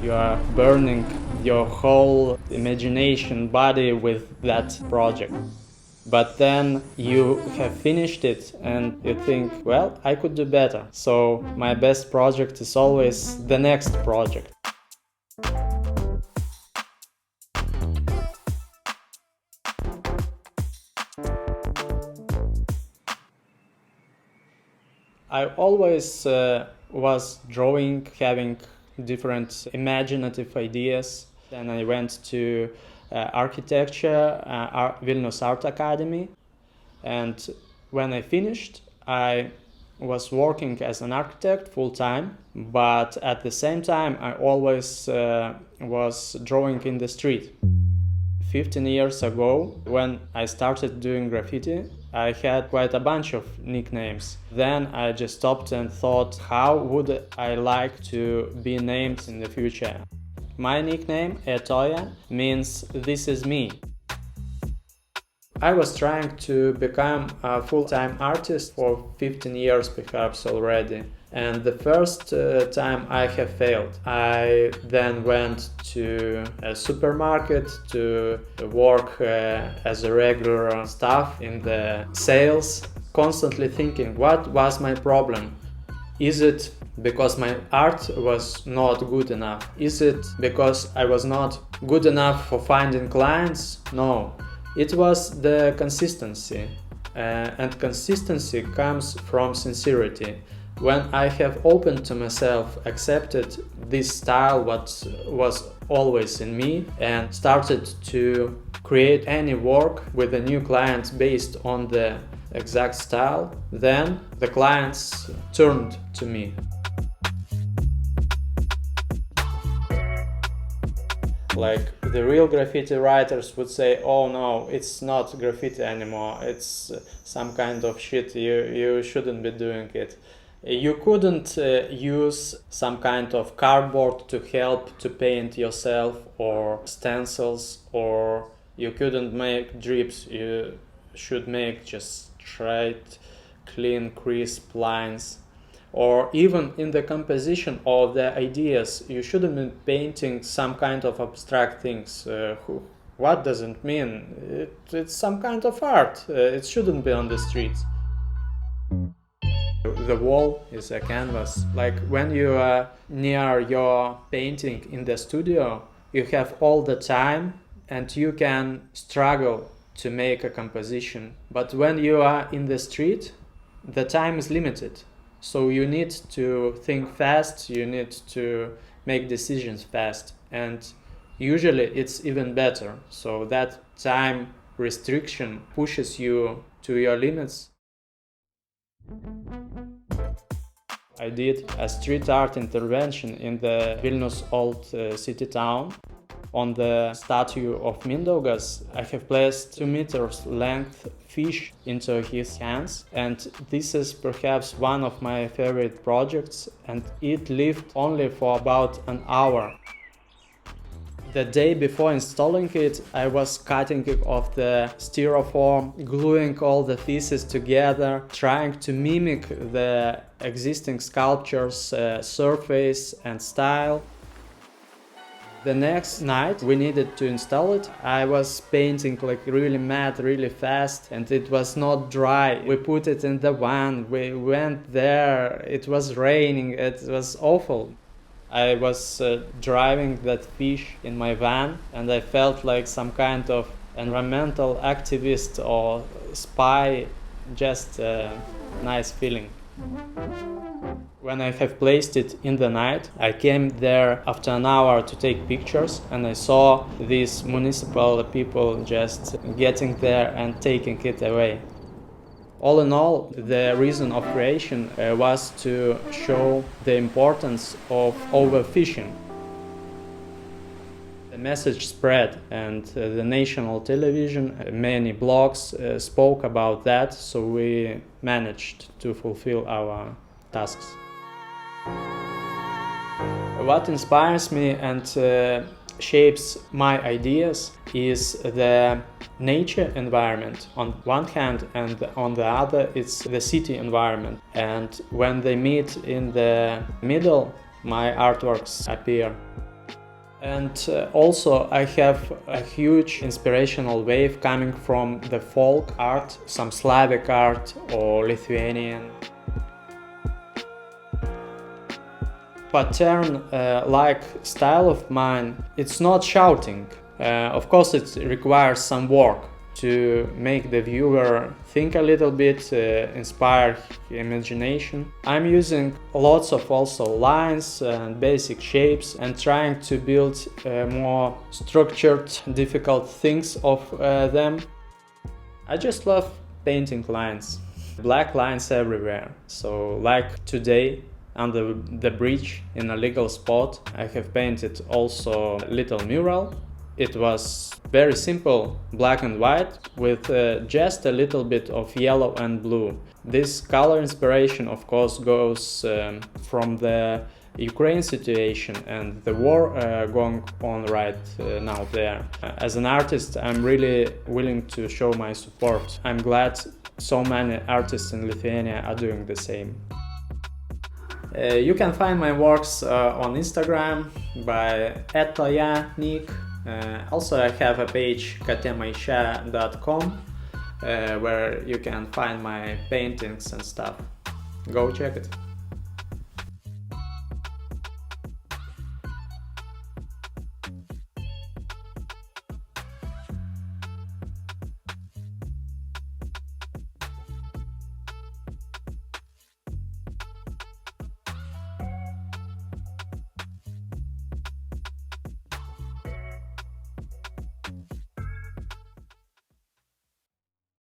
You are burning your whole imagination body with that project. But then you have finished it and you think, well, I could do better. So my best project is always the next project. I always was drawing, having different imaginative ideas. Then I went to architecture, Vilnius Art Academy. And when I finished, I was working as an architect full-time, but at the same time I always was drawing in the street. 15 years ago, when I started doing graffiti, I had quite a bunch of nicknames. Then I just stopped and thought, how would I like to be named in the future? My nickname, Ettoja, means "this is me." I was trying to become a full-time artist for 15 years perhaps already. And the first time I have failed. I then went to a supermarket to work as a regular staff in the sales, constantly thinking, what was my problem? Is it because my art was not good enough? Is it because I was not good enough for finding clients? No, it was the consistency. And consistency comes from sincerity. When I have opened to myself, accepted this style, what was always in me, and started to create any work with a new client based on the exact style, then the clients turned to me. Like the real graffiti writers would say, oh no, it's not graffiti anymore, it's some kind of shit, you shouldn't be doing it. You couldn't use some kind of cardboard to help to paint yourself, or stencils, or you couldn't make drips. You should make just straight, clean, crisp lines. Or even in the composition of the ideas, you shouldn't be painting some kind of abstract things. What does it mean? It's some kind of art. It shouldn't be on the streets. The wall is a canvas. Like when you are near your painting in the studio, you have all the time and you can struggle to make a composition. But when you are in the street, the time is limited. So you need to think fast, you need to make decisions fast. And usually it's even better. So that time restriction pushes you to your limits. I did a street art intervention in the Vilnius old city town. On the statue of Mindaugas, I have placed 2 meters length fish into his hands, and this is perhaps one of my favorite projects, and it lived only for about an hour. The day before installing it, I was cutting off the styrofoam, gluing all the pieces together, trying to mimic the existing sculpture's surface and style. The next night we needed to install it. I was painting like really mad, really fast, and it was not dry. We put it in the van, we went there, it was raining, it was awful. I was driving that fish in my van, and I felt like some kind of environmental activist or spy, just a nice feeling. When I have placed it in the night, I came there after an hour to take pictures, and I saw these municipal people just getting there and taking it away. All in all, the reason of creation was to show the importance of overfishing. The message spread, and the national television, many blogs spoke about that, so we managed to fulfill our tasks. What inspires me and shapes my ideas is the nature environment on one hand, and on the other it's the city environment. And when they meet in the middle, my artworks appear. And also I have a huge inspirational wave coming from the folk art, some Slavic art or Lithuanian. Pattern like style of mine, it's not shouting. Of course it requires some work to make the viewer think a little bit, inspire imagination. I'm using lots of also lines and basic shapes and trying to build more structured, difficult things of them. I just love painting lines, black lines everywhere. So like today, under the bridge in a legal spot, I have painted also a little mural. It was very simple, black and white, with just a little bit of yellow and blue. This color inspiration, of course, goes from the Ukraine situation and the war going on right now there. As an artist, I'm really willing to show my support. I'm glad so many artists in Lithuania are doing the same. You can find my works on Instagram by Ettoja nick. Also I have a page katemaisha.com where you can find my paintings and stuff. Go check it.